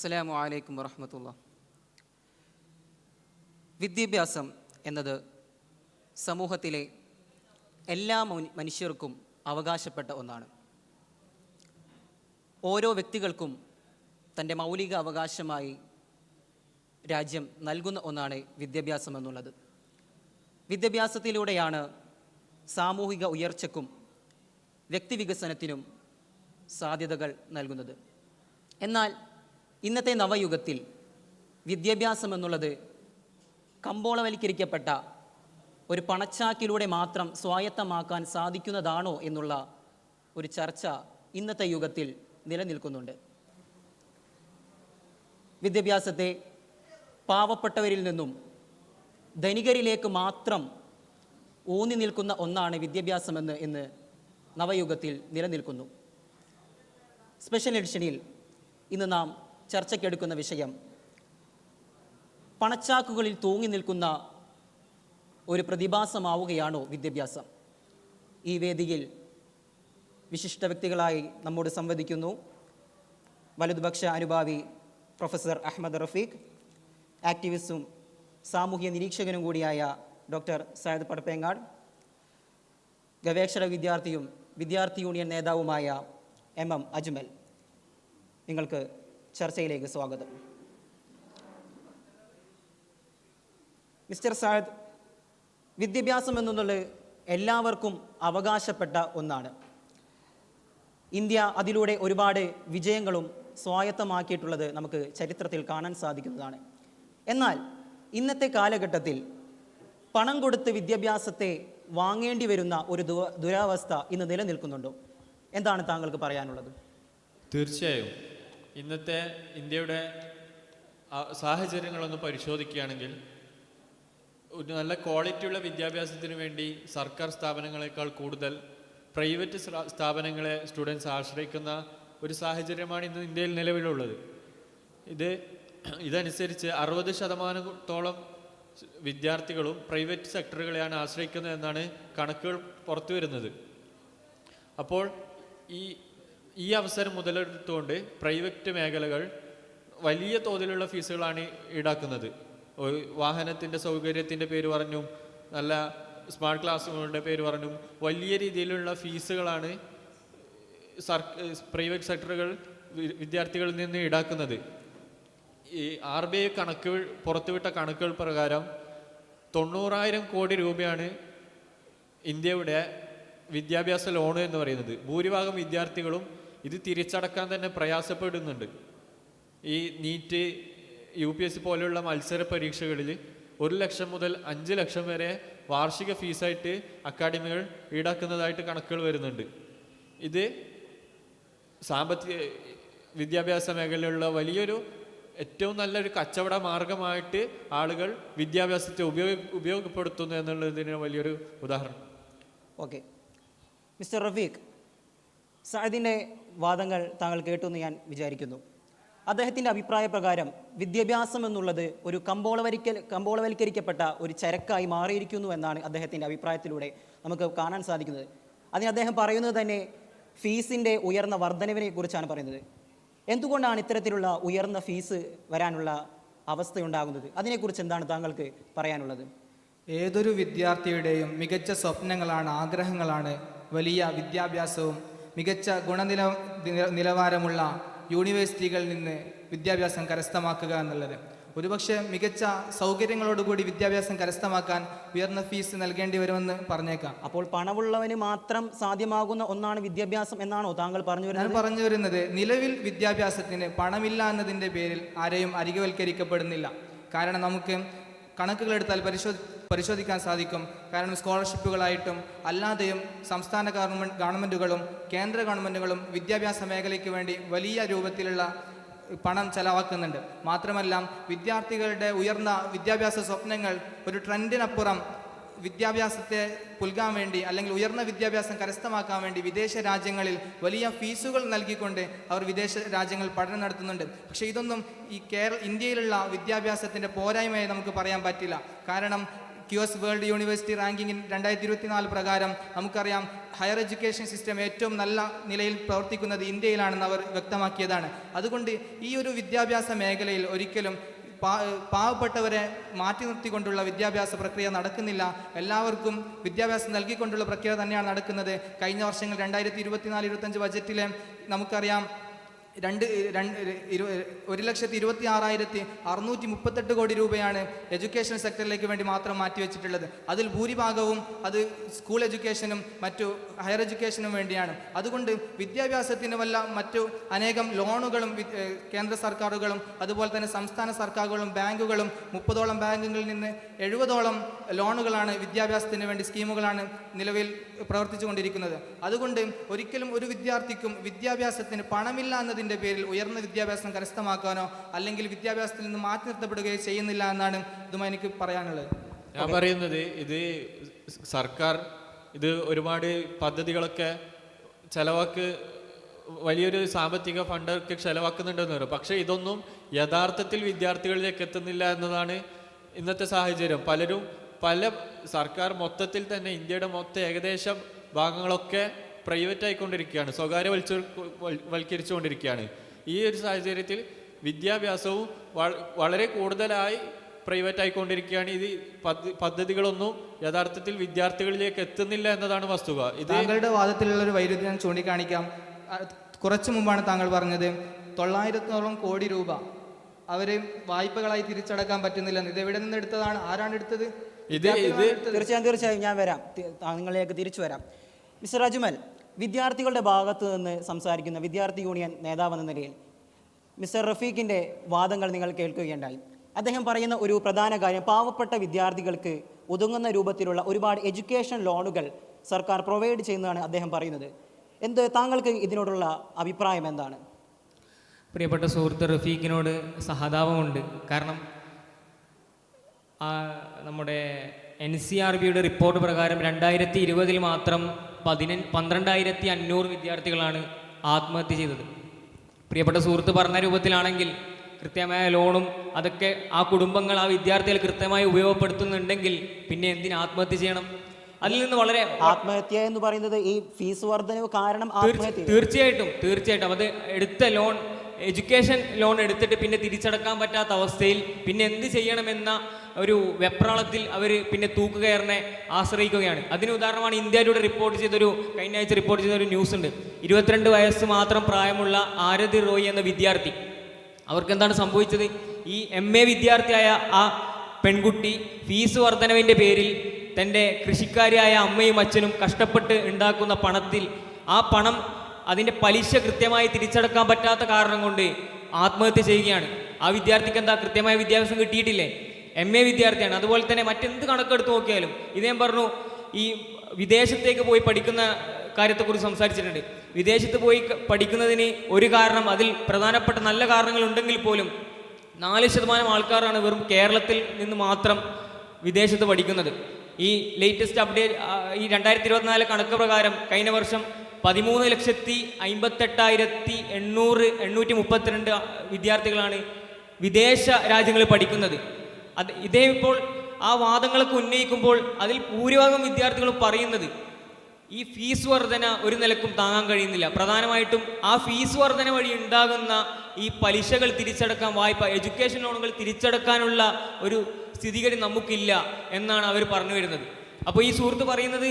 അസ്സലാമു അലൈക്കും വറഹ്മത്തുള്ളാഹി. വിദ്യാഭ്യാസം എന്നത് സമൂഹത്തിലെ എല്ലാ മനുഷ്യർക്കും അവകാശപ്പെട്ട ഒന്നാണ്. ഓരോ വ്യക്തികൾക്കും തൻ്റെ മൗലിക അവകാശമായി രാജ്യം നൽകുന്ന ഒന്നാണ് വിദ്യാഭ്യാസം എന്നുള്ളത്. വിദ്യാഭ്യാസത്തിലൂടെയാണ് സാമൂഹിക ഉയർച്ചയ്ക്കും വ്യക്തിവികസനത്തിനും സാധ്യതകൾ നൽകുന്നത്. എന്നാൽ ഇന്നത്തെ നവയുഗത്തിൽ വിദ്യാഭ്യാസം എന്നുള്ളത് കമ്പോളവൽക്കരിക്കപ്പെട്ട ഒരു പണച്ചാക്കിലൂടെ മാത്രം സ്വായത്തമാക്കാൻ സാധിക്കുന്നതാണോ എന്നുള്ള ഒരു ചർച്ച ഇന്നത്തെ യുഗത്തിൽ നിലനിൽക്കുന്നുണ്ട്. വിദ്യാഭ്യാസത്തെ പാവപ്പെട്ടവരിൽ നിന്നും ധനികരിലേക്ക് മാത്രം ഊന്നി നിൽക്കുന്ന ഒന്നാണ് വിദ്യാഭ്യാസമെന്ന് ഇന്ന് നവയുഗത്തിൽ നിലനിൽക്കുന്നു. സ്പെഷ്യൽ എഡിഷനിൽ ഇന്ന് നാം ചർച്ചയ്ക്കെടുക്കുന്ന വിഷയം പണച്ചാക്കുകളിൽ തൂങ്ങി നിൽക്കുന്ന ഒരു പ്രതിഭാസമാവുകയാണോ വിദ്യാഭ്യാസം? ഈ വേദിയിൽ വിശിഷ്ട വ്യക്തികളായി നമ്മോട് സംവദിക്കുന്നു വലതുപക്ഷ അനുഭാവി പ്രൊഫസർ അഹമ്മദ് റഫീഖ്, ആക്ടിവിസ്റ്റും സാമൂഹ്യ നിരീക്ഷകനും കൂടിയായ ഡോക്ടർ സയ്യിദ് പടപ്പേങ്ങാട്, ഗവേഷക വിദ്യാർത്ഥിയും വിദ്യാർത്ഥി യൂണിയൻ നേതാവുമായ MM അജ്മൽ. നിങ്ങൾക്ക് ചർച്ചയിലേക്ക് സ്വാഗതം. മിസ്റ്റർ സയ്യിദ്, വിദ്യാഭ്യാസം എന്നുള്ളത് എല്ലാവർക്കും അവകാശപ്പെട്ട ഒന്നാണ്. ഇന്ത്യ അതിലൂടെ ഒരുപാട് വിജയങ്ങളും സ്വായത്തമാക്കിയിട്ടുള്ളത് നമുക്ക് ചരിത്രത്തിൽ കാണാൻ സാധിക്കുന്നതാണ്. എന്നാൽ ഇന്നത്തെ കാലഘട്ടത്തിൽ പണം കൊടുത്ത് വിദ്യാഭ്യാസത്തെ വാങ്ങേണ്ടി വരുന്ന ഒരു ദുരവസ്ഥ ഇന്ന് നിലനിൽക്കുന്നുണ്ടോ? എന്താണ് താങ്കൾക്ക് പറയാനുള്ളത്? തീർച്ചയായും ഇന്നത്തെ ഇന്ത്യയുടെ സാഹചര്യങ്ങളൊന്ന് പരിശോധിക്കുകയാണെങ്കിൽ ഒരു നല്ല ക്വാളിറ്റിയുള്ള വിദ്യാഭ്യാസത്തിന് വേണ്ടി സർക്കാർ സ്ഥാപനങ്ങളെക്കാൾ കൂടുതൽ പ്രൈവറ്റ് സ്ഥാപനങ്ങളെ സ്റ്റുഡൻസ് ആശ്രയിക്കുന്ന ഒരു സാഹചര്യമാണ് ഇന്ന് ഇന്ത്യയിൽ നിലവിലുള്ളത്. ഇതനുസരിച്ച് 60% വിദ്യാർത്ഥികളും പ്രൈവറ്റ് സെക്ടറുകളെയാണ് ആശ്രയിക്കുന്നത് എന്നാണ് കണക്കുകൾ പുറത്തു വരുന്നത്. അപ്പോൾ ഈ അവസരം മുതലെടുത്തുകൊണ്ട് പ്രൈവറ്റ് മേഖലകൾ വലിയ തോതിലുള്ള ഫീസുകളാണ് ഈടാക്കുന്നത്. വാഹനത്തിൻ്റെ സൗകര്യത്തിൻ്റെ പേര് പറഞ്ഞും നല്ല സ്മാർട്ട് ക്ലാസ്സുകളുടെ പേര് പറഞ്ഞും വലിയ രീതിയിലുള്ള ഫീസുകളാണ് പ്രൈവറ്റ് സെക്ടറുകൾ വിദ്യാർത്ഥികളിൽ നിന്ന് ഈടാക്കുന്നത്. ഈ RBI പുറത്തുവിട്ട കണക്കുകൾ പ്രകാരം 90,000 കോടി രൂപയാണ് ഇന്ത്യയുടെ വിദ്യാഭ്യാസ ലോണ് എന്ന് പറയുന്നത്. ഭൂരിഭാഗം വിദ്യാർത്ഥികളും ഇത് തിരിച്ചടക്കാൻ തന്നെ പ്രയാസപ്പെടുന്നുണ്ട്. ഈ നീറ്റ്, UPSC പോലെയുള്ള മത്സര പരീക്ഷകളിൽ 1 ലക്ഷം മുതൽ 5 ലക്ഷം വരെ വാർഷിക ഫീസായിട്ട് അക്കാഡമികൾ ഈടാക്കുന്നതായിട്ട് കണക്കുകൾ വരുന്നുണ്ട്. ഇത് സാമ്പത്തിക വിദ്യാഭ്യാസ മേഖലയിലുള്ള വലിയൊരു ഏറ്റവും നല്ലൊരു കച്ചവട മാർഗമായിട്ട് ആളുകൾ വിദ്യാഭ്യാസത്തെ ഉപയോഗപ്പെടുത്തുന്നു എന്നുള്ളതിന് വലിയൊരു ഉദാഹരണം. ഓക്കെ, മിസ്റ്റർ റഫീഖ്, സയ്യിദിൻ്റെ വാദങ്ങൾ താങ്കൾ കേട്ടു എന്ന് ഞാൻ വിചാരിക്കുന്നു. അദ്ദേഹത്തിൻ്റെ അഭിപ്രായ പ്രകാരം വിദ്യാഭ്യാസം എന്നുള്ളത് ഒരു കമ്പോളവൽക്കരിക്കപ്പെട്ട ഒരു ചരക്കായി മാറിയിരിക്കുന്നു എന്നാണ് അദ്ദേഹത്തിൻ്റെ അഭിപ്രായത്തിലൂടെ നമുക്ക് കാണാൻ സാധിക്കുന്നത്. അതിന് അദ്ദേഹം പറയുന്നത് തന്നെ ഫീസിൻ്റെ ഉയർന്ന വർധനവിനെ കുറിച്ചാണ് പറയുന്നത്. എന്തുകൊണ്ടാണ് ഇത്തരത്തിലുള്ള ഉയർന്ന ഫീസ് വരാനുള്ള അവസ്ഥയുണ്ടാകുന്നത്? അതിനെക്കുറിച്ച് എന്താണ് താങ്കൾക്ക് പറയാനുള്ളത്? ഏതൊരു വിദ്യാർത്ഥിയുടെയും മികച്ച സ്വപ്നങ്ങളാണ്, ആഗ്രഹങ്ങളാണ് വലിയ വിദ്യാഭ്യാസവും മികച്ച നിലവാരമുള്ള യൂണിവേഴ്സിറ്റികളിൽ നിന്ന് വിദ്യാഭ്യാസം കരസ്ഥമാക്കുക എന്നുള്ളത്. ഒരുപക്ഷെ മികച്ച സൗകര്യങ്ങളോടുകൂടി വിദ്യാഭ്യാസം കരസ്ഥമാക്കാൻ ഉയർന്ന ഫീസ് നൽകേണ്ടി വരുമെന്ന് പറഞ്ഞേക്കാം. അപ്പോൾ പണമുള്ളവന് മാത്രം സാധ്യമാകുന്ന ഒന്നാണ് വിദ്യാഭ്യാസം എന്നാണോ താങ്കൾ പറഞ്ഞു വരുന്നത്? ഞാൻ പറഞ്ഞു വരുന്നത് നിലവിൽ വിദ്യാഭ്യാസത്തിന് പണമില്ല എന്നതിൻ്റെ പേരിൽ ആരെയും അരികവൽക്കരിക്കപ്പെടുന്നില്ല. കാരണം നമുക്ക് കണക്കുകളെടുത്താൽ പരിശോധിക്കാൻ സാധിക്കും. കാരണം സ്കോളർഷിപ്പുകളായിട്ടും അല്ലാതെയും സംസ്ഥാന ഗവൺമെൻറ്റുകളും കേന്ദ്ര ഗവൺമെൻറ്റുകളും വിദ്യാഭ്യാസ മേഖലയ്ക്ക് വേണ്ടി വലിയ രൂപത്തിലുള്ള പണം ചെലവാക്കുന്നുണ്ട്. മാത്രമല്ല വിദ്യാർത്ഥികളുടെ ഉയർന്ന വിദ്യാഭ്യാസ സ്വപ്നങ്ങൾ ഒരു ട്രെൻഡിനപ്പുറം വിദ്യാഭ്യാസത്തെ പുൽകാൻ വേണ്ടി അല്ലെങ്കിൽ ഉയർന്ന വിദ്യാഭ്യാസം കരസ്ഥമാക്കാൻ വേണ്ടി വിദേശ രാജ്യങ്ങളിൽ വലിയ ഫീസുകൾ നൽകിക്കൊണ്ട് അവർ വിദേശ രാജ്യങ്ങൾ പഠനം നടത്തുന്നുണ്ട്. പക്ഷേ ഇതൊന്നും ഇന്ത്യയിലുള്ള വിദ്യാഭ്യാസത്തിൻ്റെ പോരായ്മയെ നമുക്ക് പറയാൻ പറ്റില്ല. കാരണം QS വേൾഡ് യൂണിവേഴ്സിറ്റി റാങ്കിങ്ങിൻ 2024 പ്രകാരം നമുക്കറിയാം ഹയർ എഡ്യൂക്കേഷൻ സിസ്റ്റം ഏറ്റവും നല്ല നിലയിൽ പ്രവർത്തിക്കുന്നത് ഇന്ത്യയിലാണെന്ന് അവർ വ്യക്തമാക്കിയതാണ്. അതുകൊണ്ട് ഈ ഒരു വിദ്യാഭ്യാസ മേഖലയിൽ ഒരിക്കലും പാവപ്പെട്ടവരെ മാറ്റി നിർത്തിക്കൊണ്ടുള്ള വിദ്യാഭ്യാസ പ്രക്രിയ നടക്കുന്നില്ല. എല്ലാവർക്കും വിദ്യാഭ്യാസം നൽകിക്കൊണ്ടുള്ള പ്രക്രിയ തന്നെയാണ് നടക്കുന്നത്. കഴിഞ്ഞ വർഷങ്ങൾ 2024-25 ബജറ്റിലെ നമുക്കറിയാം 1,26,638 കോടി രൂപയാണ് എഡ്യൂക്കേഷൻ സെക്ടറിലേക്ക് വേണ്ടി മാത്രം മാറ്റിവെച്ചിട്ടുള്ളത്. അതിൽ ഭൂരിഭാഗവും അത് സ്കൂൾ എഡ്യൂക്കേഷനും മറ്റു ഹയർ എഡ്യൂക്കേഷനും വേണ്ടിയാണ്. അതുകൊണ്ട് വിദ്യാഭ്യാസത്തിന് മറ്റു അനേകം ലോണുകളും കേന്ദ്ര സർക്കാരുകളും അതുപോലെ തന്നെ സംസ്ഥാന സർക്കാരുകളും ബാങ്കുകളും 30ഓളം ബാങ്കുകളിൽ നിന്ന് 70ഓളം ലോണുകളാണ് വിദ്യാഭ്യാസത്തിന് വേണ്ടി സ്കീമുകളാണ് നിലവിൽ പ്രവർത്തിച്ചു കൊണ്ടിരിക്കുന്നത്. അതുകൊണ്ട് ഒരിക്കലും ഒരു വിദ്യാർത്ഥിക്കും വിദ്യാഭ്യാസത്തിന് പണമില്ല എന്നതിൻ്റെ പേരിൽ ഉയർന്ന വിദ്യാഭ്യാസം കരസ്ഥമാക്കാനോ അല്ലെങ്കിൽ വിദ്യാഭ്യാസത്തിൽ നിന്ന് മാറ്റി നിർത്തപ്പെടുകയോ ചെയ്യുന്നില്ല എന്നാണ് ഇതുമായി എനിക്ക് പറയാനുള്ളത്. ഞാൻ പറയുന്നത് ഇത് സർക്കാർ ഇത് ഒരുപാട് പദ്ധതികളൊക്കെ വലിയൊരു സാമ്പത്തിക ഫണ്ടൊക്കെ ചെലവാക്കുന്നുണ്ടെന്ന് പറയും. പക്ഷേ ഇതൊന്നും യഥാർത്ഥത്തിൽ വിദ്യാർത്ഥികളിലേക്ക് എത്തുന്നില്ല എന്നതാണ് ഇന്നത്തെ സാഹചര്യം. സർക്കാർ മൊത്തത്തിൽ തന്നെ ഇന്ത്യയുടെ മൊത്തം ഏകദേശം ഭാഗങ്ങളൊക്കെ പ്രൈവറ്റ് ആയിക്കൊണ്ടിരിക്കുകയാണ്, വൽക്കരിച്ചുകൊണ്ടിരിക്കുകയാണ്. ഈ ഒരു സാഹചര്യത്തിൽ വിദ്യാഭ്യാസവും വളരെ കൂടുതലായി പ്രൈവറ്റ് ആയിക്കൊണ്ടിരിക്കുകയാണ്. ഇത് പദ്ധതികളൊന്നും യഥാർത്ഥത്തിൽ വിദ്യാർത്ഥികളിലേക്ക് എത്തുന്നില്ല എന്നതാണ് വസ്തുത. താങ്കളുടെ വാദത്തിലുള്ള ഒരു വൈരുദ്ധ്യം ഞാൻ ചൂണ്ടിക്കാണിക്കാം. കുറച്ചു മുമ്പാണ് താങ്കൾ പറഞ്ഞത് 900ഓളം കോടി രൂപ അവര് വായ്പകളായി തിരിച്ചടക്കാൻ പറ്റുന്നില്ല. ഇത് എവിടെ നിന്ന് എടുത്തതാണ്? ആരാണ് എടുത്തത്? തീർച്ചയായും ഞാൻ വരാം, നിങ്ങളിലേക്ക് തിരിച്ചു വരാം. മിസ്റ്റർ അജ്മൽ, വിദ്യാർത്ഥികളുടെ ഭാഗത്ത് നിന്ന് സംസാരിക്കുന്ന വിദ്യാർത്ഥി യൂണിയൻ നേതാവെന്ന നിലയിൽ മിസ്റ്റർ റഫീഖിൻ്റെ വാദങ്ങൾ നിങ്ങൾ കേൾക്കുകയുണ്ടായി. അദ്ദേഹം പറയുന്ന ഒരു പ്രധാന കാര്യം, പാവപ്പെട്ട വിദ്യാർത്ഥികൾക്ക് ഒതുങ്ങുന്ന രൂപത്തിലുള്ള ഒരുപാട് എഡ്യൂക്കേഷൻ ലോണുകൾ സർക്കാർ പ്രൊവൈഡ് ചെയ്യുന്നതാണ് അദ്ദേഹം പറയുന്നത്. താങ്കൾക്ക് ഇതിനോടുള്ള അഭിപ്രായം എന്താണ്? പ്രിയപ്പെട്ട സുഹൃത്ത് റഫീഖിനോട് സഹതാപമുണ്ട്. കാരണം നമ്മുടെ NCRBയുടെ റിപ്പോർട്ട് പ്രകാരം 2020 മാത്രം 12,500 വിദ്യാർത്ഥികളാണ് ആത്മഹത്യ ചെയ്തത്. പ്രിയപ്പെട്ട സുഹൃത്ത് പറഞ്ഞ രൂപത്തിലാണെങ്കിൽ കൃത്യമായ ലോണും അതൊക്കെ ആ കുടുംബങ്ങൾ ആ വിദ്യാർത്ഥികൾ കൃത്യമായി ഉപയോഗപ്പെടുത്തുന്നുണ്ടെങ്കിൽ പിന്നെ എന്തിന് ആത്മഹത്യ ചെയ്യണം? അതിൽ നിന്ന് വളരെ ആത്മഹത്യ എന്ന് പറയുന്നത് ഈ ഫീസ് വർധനവ് കാരണം തീർച്ചയായിട്ടും അത് എടുത്ത ലോൺ, എഡ്യൂക്കേഷൻ ലോൺ എടുത്തിട്ട് പിന്നെ തിരിച്ചടക്കാൻ പറ്റാത്ത അവസ്ഥയിൽ പിന്നെ എന്ത് ചെയ്യണമെന്ന ഒരു വെപ്രാളത്തിൽ അവർ പിന്നെ തൂക്കുകയറിനെ ആശ്രയിക്കുകയാണ്. അതിന് ഉദാഹരണമാണ് ഇന്ത്യയിലൂടെ കഴിഞ്ഞ ആഴ്ച റിപ്പോർട്ട് ചെയ്ത ഒരു ന്യൂസ് ഉണ്ട്. 22 വയസ്സ് മാത്രം പ്രായമുള്ള ആരതി റോയ് എന്ന വിദ്യാർത്ഥി, അവർക്ക് എന്താണ് സംഭവിച്ചത്? ഈ MA വിദ്യാർത്ഥിയായ ആ പെൺകുട്ടി ഫീസ് വർധനവിൻ്റെ പേരിൽ തൻ്റെ കൃഷിക്കാരിയായ അമ്മയും അച്ഛനും കഷ്ടപ്പെട്ട് ഉണ്ടാക്കുന്ന പണത്തിൽ ആ പണം അതിൻ്റെ പലിശ കൃത്യമായി തിരിച്ചടക്കാൻ പറ്റാത്ത കാരണം കൊണ്ട് ആത്മഹത്യ ചെയ്യുകയാണ്. ആ വിദ്യാർത്ഥിക്ക് എന്താ കൃത്യമായ വിദ്യാഭ്യാസം കിട്ടിയിട്ടില്ലേ? MA വിദ്യാർത്ഥിയാണ്. അതുപോലെ തന്നെ മറ്റെന്ത് കണക്കെടുത്ത് നോക്കിയാലും ഇദ്ദേഹം പറഞ്ഞു, ഈ വിദേശത്തേക്ക് പോയി പഠിക്കുന്ന കാര്യത്തെക്കുറിച്ച് സംസാരിച്ചിട്ടുണ്ട്. വിദേശത്ത് പോയി പഠിക്കുന്നതിന് ഒരു കാരണം, അതിൽ പ്രധാനപ്പെട്ട നല്ല കാരണങ്ങൾ ഉണ്ടെങ്കിൽ പോലും 4% ആൾക്കാരാണ് വെറും കേരളത്തിൽ നിന്ന് മാത്രം വിദേശത്ത് പഠിക്കുന്നത്. ഈ ലേറ്റസ്റ്റ് അപ്ഡേറ്റ്, ഈ 2024 കണക്ക് പ്രകാരം കഴിഞ്ഞ വർഷം 13,58,832 വിദ്യാർത്ഥികളാണ് വിദേശ രാജ്യങ്ങളിൽ പഠിക്കുന്നത്. ഇതേ ഇപ്പോൾ ആ വാദങ്ങളൊക്കെ ഉന്നയിക്കുമ്പോൾ അതിൽ ഭൂരിഭാഗം വിദ്യാർത്ഥികളും പറയുന്നത് ഈ ഫീസ് വർധന ഒരു നിലക്കും താങ്ങാൻ കഴിയുന്നില്ല. പ്രധാനമായിട്ടും ആ ഫീസ് വർധന വഴി ഉണ്ടാകുന്ന ഈ പലിശകൾ തിരിച്ചടക്കാൻ, എഡ്യൂക്കേഷൻ ലോണുകൾ തിരിച്ചടക്കാനുള്ള ഒരു സ്ഥിതിഗതി നമുക്കില്ല എന്നാണ് അവർ പറഞ്ഞു വരുന്നത്. അപ്പോൾ ഈ സുഹൃത്ത് പറയുന്നത്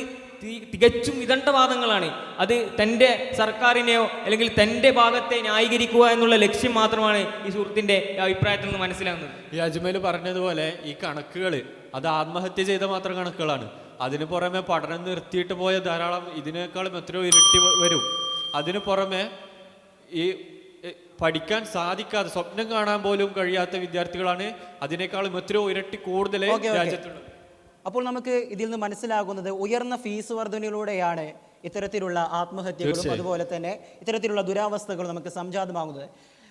തികച്ചും വിദണ്ഡവാദങ്ങളാണ്. അത് തൻ്റെ സർക്കാരിനെയോ അല്ലെങ്കിൽ തൻ്റെ ഭാഗത്തെ ന്യായീകരിക്കുക എന്നുള്ള ലക്ഷ്യം മാത്രമാണ് ഈ സുഹൃത്തിൻ്റെ അഭിപ്രായത്തിൽ നിന്ന് മനസ്സിലാകുന്നത്. ഈ അജ്മൽ പറഞ്ഞതുപോലെ ഈ കണക്കുകൾ അത് ആത്മഹത്യ ചെയ്ത മാത്രം കണക്കുകളാണ്. അതിന് പുറമെ പഠനം നിർത്തിയിട്ട് പോയ ധാരാളം ഇതിനേക്കാളും എത്രയോ ഇരട്ടി വരും. അതിന് പുറമെ ഈ പഠിക്കാൻ സാധിക്കാതെ, സ്വപ്നം കാണാൻ പോലും കഴിയാത്ത വിദ്യാർത്ഥികളാണ് അതിനേക്കാളും എത്രയോ ഇരട്ടി കൂടുതൽ രാജ്യത്തുള്ളത്. അപ്പോൾ നമുക്ക് ഇതിൽ നിന്ന് മനസ്സിലാകുന്നത് ഉയർന്ന ഫീസ് വർധനയിലൂടെയാണ് ഇത്തരത്തിലുള്ള ആത്മഹത്യകളും അതുപോലെ തന്നെ ഇത്തരത്തിലുള്ള ദുരാവസ്ഥകളും നമുക്ക് സംജാതമാകുന്നത്.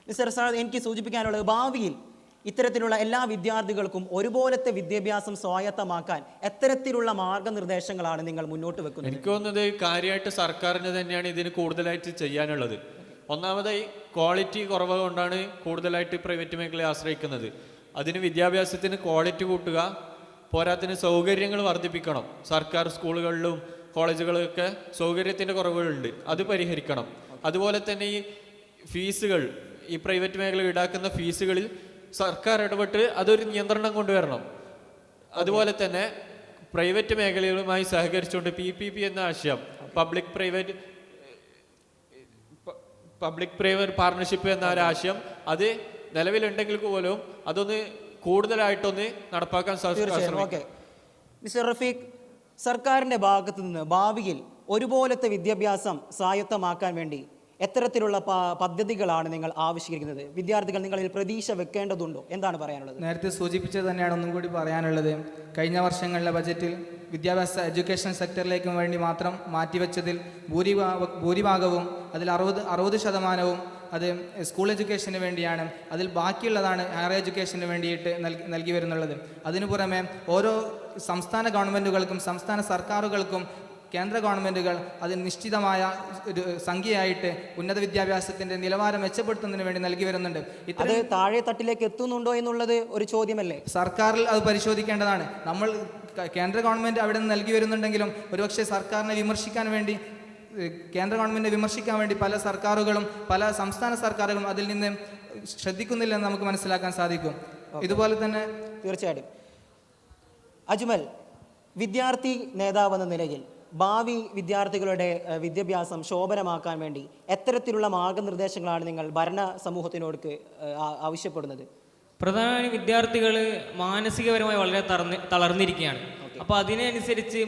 മിസ്റ്റർ സാദ്, എനിക്ക് സൂചിപ്പിക്കാനുള്ളത്, ഭാവിയിൽ ഇത്തരത്തിലുള്ള എല്ലാ വിദ്യാർത്ഥികൾക്കും ഒരുപോലത്തെ വിദ്യാഭ്യാസം സ്വായത്തമാക്കാൻ എത്തരത്തിലുള്ള മാർഗനിർദ്ദേശങ്ങളാണ് നിങ്ങൾ മുന്നോട്ട് വെക്കുന്നത്? എനിക്ക് തോന്നുന്നത് കാര്യമായിട്ട് സർക്കാരിന് തന്നെയാണ് ഇതിന് കൂടുതലായിട്ട് ചെയ്യാനുള്ളത്. ഒന്നാമതായി ക്വാളിറ്റി കുറവ് കൊണ്ടാണ് കൂടുതലായിട്ട് പ്രൈവറ്റ് മേഖലയെ ആശ്രയിക്കുന്നത്. അതിന് വിദ്യാഭ്യാസത്തിന് ക്വാളിറ്റി കൂട്ടുക, പോരാത്തിന് സൗകര്യങ്ങൾ വർദ്ധിപ്പിക്കണം. സർക്കാർ സ്കൂളുകളിലും കോളേജുകളിലൊക്കെ സൗകര്യത്തിൻ്റെ കുറവുകളുണ്ട്, അത് പരിഹരിക്കണം. അതുപോലെ തന്നെ ഈ ഫീസുകൾ, ഈ പ്രൈവറ്റ് മേഖല ഈടാക്കുന്ന ഫീസുകളിൽ സർക്കാർ ഇടപെട്ട് അതൊരു നിയന്ത്രണം കൊണ്ടുവരണം. അതുപോലെ തന്നെ പ്രൈവറ്റ് മേഖലകളുമായി സഹകരിച്ചുകൊണ്ട് PPP എന്ന ആശയം, പബ്ലിക് പ്രൈവറ്റ് പാർട്ണർഷിപ്പ് എന്ന ഒരു ആശയം അത് നിലവിലുണ്ടെങ്കിൽ പോലും അതൊന്ന് കൂടുതലായിട്ടൊന്ന് നടപ്പാക്കാൻ തീർച്ചയായും. ഓക്കെ മിസ്റ്റർ റഫീഖ്, സർക്കാരിൻ്റെ ഭാഗത്തു നിന്ന് ഭാവിയിൽ ഒരുപോലത്തെ വിദ്യാഭ്യാസം സ്വായത്തമാക്കാൻ വേണ്ടി എത്തരത്തിലുള്ള പദ്ധതികളാണ് നിങ്ങൾ ആവിഷ്കരിക്കുന്നത്? വിദ്യാർത്ഥികൾ നിങ്ങളിൽ പ്രതീക്ഷ വെക്കേണ്ടതുണ്ടോ? എന്താണ് പറയാനുള്ളത്? നേരത്തെ സൂചിപ്പിച്ചത് തന്നെയാണ് ഒന്നും കൂടി പറയാനുള്ളത്. കഴിഞ്ഞ വർഷങ്ങളിലെ ബജറ്റിൽ വിദ്യാഭ്യാസ എഡ്യൂക്കേഷൻ സെക്ടറിലേക്ക് വേണ്ടി മാത്രം മാറ്റിവെച്ചതിൽ ഭൂരിഭാഗവും അതിൽ 60% അത് സ്കൂൾ എഡ്യൂക്കേഷന് വേണ്ടിയാണ്. അതിൽ ബാക്കിയുള്ളതാണ് ഹയർ എഡ്യൂക്കേഷന് വേണ്ടിയിട്ട് നൽകി വരുന്നുള്ളത്. അതിനു പുറമെ ഓരോ സംസ്ഥാന ഗവൺമെൻറ്റുകൾക്കും സംസ്ഥാന സർക്കാരുകൾക്കും കേന്ദ്ര ഗവൺമെൻറ്റുകൾ അതിന് നിശ്ചിതമായ ഒരു സംഖ്യയായിട്ട് ഉന്നത വിദ്യാഭ്യാസത്തിൻ്റെ നിലവാരം മെച്ചപ്പെടുത്തുന്നതിന് വേണ്ടി നൽകി വരുന്നുണ്ട്. ഇത് താഴെ തട്ടിലേക്ക് എത്തുന്നുണ്ടോ എന്നുള്ളത് ഒരു ചോദ്യമല്ലേ? സർക്കാരിൽ അത് പരിശോധിക്കേണ്ടതാണ്. നമ്മൾ കേന്ദ്ര ഗവൺമെൻറ് അവിടെ നിന്ന് നൽകി വരുന്നുണ്ടെങ്കിലും ഒരുപക്ഷെ സർക്കാരിനെ വിമർശിക്കാൻ വേണ്ടി, കേന്ദ്ര ഗവൺമെൻറ്റിനെ വിമർശിക്കാൻ വേണ്ടി പല സർക്കാരുകളും പല സംസ്ഥാന സർക്കാരുകളും അതിൽ നിന്ന് ശ്രദ്ധിക്കുന്നില്ലെന്ന് നമുക്ക് മനസ്സിലാക്കാൻ സാധിക്കും. ഇതുപോലെ തന്നെ തീർച്ചയായിട്ടും അജ്മൽ, വിദ്യാർത്ഥി നേതാവെന്ന നിലയിൽ ഭാവി വിദ്യാർത്ഥികളുടെ വിദ്യാഭ്യാസം ശോഭനമാക്കാൻ വേണ്ടി എത്തരത്തിലുള്ള മാർഗനിർദ്ദേശങ്ങളാണ് നിങ്ങൾ ഭരണ സമൂഹത്തിനോട് ആവശ്യപ്പെടുന്നത്? പ്രധാനമായും വിദ്യാർത്ഥികൾ മാനസികപരമായി വളരെ തളർന്നിരിക്കുകയാണ്. അപ്പോൾ അതിനനുസരിച്ച്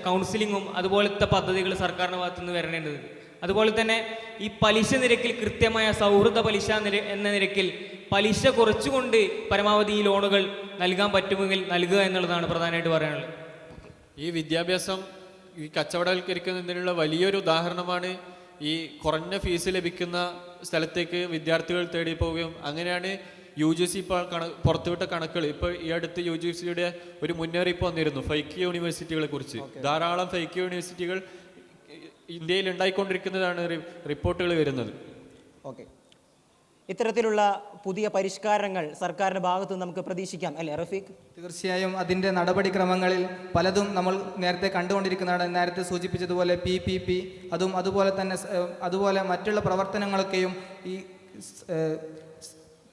കൗൺസിലിങ്ങും അതുപോലത്തെ പദ്ധതികൾ സർക്കാരിൻ്റെ ഭാഗത്തു നിന്ന് വരേണ്ടതുണ്ട്. അതുപോലെ തന്നെ ഈ പലിശ നിരക്കിൽ കൃത്യമായ സൗഹൃദ പലിശ എന്ന നിരക്കിൽ പലിശ കുറച്ചുകൊണ്ട് പരമാവധി ഈ ലോണുകൾ നൽകാൻ പറ്റുമെങ്കിൽ നൽകുക എന്നുള്ളതാണ് പ്രധാനമായിട്ട് പറയാനുള്ളത്. ഈ വിദ്യാഭ്യാസം ഈ കച്ചവടവൽക്കരിക്കുന്നതിനുള്ള വലിയൊരു ഉദാഹരണമാണ് ഈ കുറഞ്ഞ ഫീസ് ലഭിക്കുന്ന സ്ഥലത്തേക്ക് വിദ്യാർത്ഥികൾ തേടി പോവുകയും അങ്ങനെയാണ് UGC ഇപ്പോൾ പുറത്തുവിട്ട കണക്കുകൾ. ഇപ്പോൾ ഈ അടുത്ത് UGCയുടെ ഒരു മുന്നറിയിപ്പ് വന്നിരുന്നു ഫേക്ക് യൂണിവേഴ്സിറ്റികളെ കുറിച്ച്. ധാരാളം ഫേക്ക് യൂണിവേഴ്സിറ്റികൾ ഇന്ത്യയിൽ ഉണ്ടായിക്കൊണ്ടിരിക്കുന്നതാണ് റിപ്പോർട്ടുകൾ വരുന്നത്. ഓക്കെ, ഇത്തരത്തിലുള്ള പുതിയ പരിഷ്കാരങ്ങൾ സർക്കാരിൻ്റെ ഭാഗത്ത് നമുക്ക് പ്രതീക്ഷിക്കാം അല്ലേ റഫീഖ്? തീർച്ചയായും അതിൻ്റെ നടപടിക്രമങ്ങളിൽ പലതും നമ്മൾ നേരത്തെ കണ്ടുകൊണ്ടിരിക്കുന്നതാണ്. നേരത്തെ സൂചിപ്പിച്ചതുപോലെ PPP അതുപോലെ മറ്റുള്ള പ്രവർത്തനങ്ങളൊക്കെയും ഈ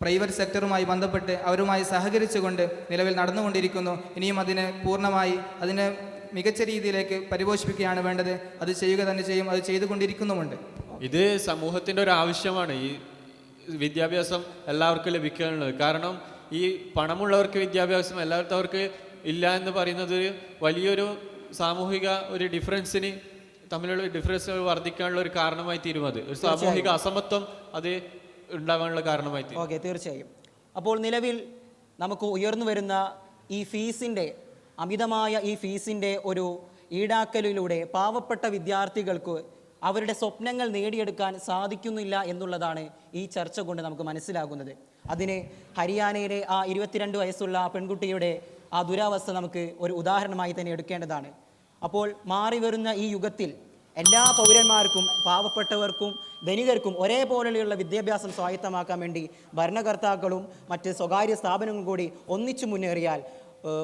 പ്രൈവറ്റ് സെക്ടറുമായി ബന്ധപ്പെട്ട് അവരുമായി സഹകരിച്ചുകൊണ്ട് നിലവിൽ നടന്നുകൊണ്ടിരിക്കുന്നു. ഇനിയും അതിനെ പൂർണ്ണമായി അതിനെ മികച്ച രീതിയിലേക്ക് പരിപോഷിപ്പിക്കുകയാണ് വേണ്ടത്. അത് ചെയ്യുക തന്നെ ചെയ്യും, അത് ചെയ്തുകൊണ്ടിരിക്കുന്നുമുണ്ട്. ഇത് സമൂഹത്തിൻ്റെ ഒരു ആവശ്യമാണ് ഈ വിദ്യാഭ്യാസം എല്ലാവർക്കും ലഭിക്കാനുള്ളത്. കാരണം ഈ പണമുള്ളവർക്ക് വിദ്യാഭ്യാസം അല്ലാത്തവർക്ക് ഇല്ല എന്ന് പറയുന്നത് വലിയൊരു സാമൂഹിക ഒരു ഡിഫറൻസിന് തമ്മിലുള്ള ഡിഫറൻസ് വർദ്ധിക്കാനുള്ള ഒരു കാരണമായി തീരും. അത് ഒരു സാമൂഹിക അസമത്വം അത് ഉണ്ടാകാനുള്ള കാരണമായി തീരും. ഓക്കെ, തീർച്ചയായും. അപ്പോൾ നിലവിൽ നമുക്ക് ഉയർന്നു വരുന്ന അമിതമായ ഈ ഫീസിൻ്റെ ഒരു ഈടാക്കലിലൂടെ പാവപ്പെട്ട വിദ്യാർത്ഥികൾക്ക് അവരുടെ സ്വപ്നങ്ങൾ നേടിയെടുക്കാൻ സാധിക്കുന്നില്ല എന്നുള്ളതാണ് ഈ ചർച്ച കൊണ്ട് നമുക്ക് മനസ്സിലാകുന്നത്. അതിന് ഹരിയാനയിലെ ആ 22 വയസ്സുള്ള പെൺകുട്ടിയുടെ ആ ദുരവസ്ഥ നമുക്ക് ഒരു ഉദാഹരണമായി തന്നെ എടുക്കേണ്ടതാണ്. അപ്പോൾ മാറി വരുന്ന ഈ യുഗത്തിൽ എല്ലാ പൗരന്മാർക്കും, പാവപ്പെട്ടവർക്കും ധനികർക്കും ഒരേപോലെയുള്ള വിദ്യാഭ്യാസം സ്വായത്തമാക്കാൻ വേണ്ടി ഭരണകർത്താക്കളും മറ്റ് സ്വകാര്യ സ്ഥാപനങ്ങളും കൂടി ഒന്നിച്ചു മുന്നേറിയാൽ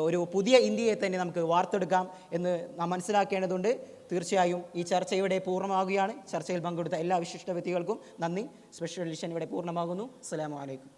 ഒരു പുതിയ ഇന്ത്യയെ തന്നെ നമുക്ക് വാർത്തെടുക്കാം എന്ന് നാം മനസ്സിലാക്കേണ്ടതുണ്ട്. തീർച്ചയായും ഈ ചർച്ച ഇവിടെ പൂർണ്ണമാകുകയാണ്. ചർച്ചയിൽ പങ്കെടുത്ത എല്ലാ വിശിഷ്ട വ്യക്തികൾക്കും നന്ദി. സ്പെഷ്യൽ എഡിഷൻ ഇവിടെ പൂർണ്ണമാകുന്നു. അസ്സലാമു അലൈക്കും.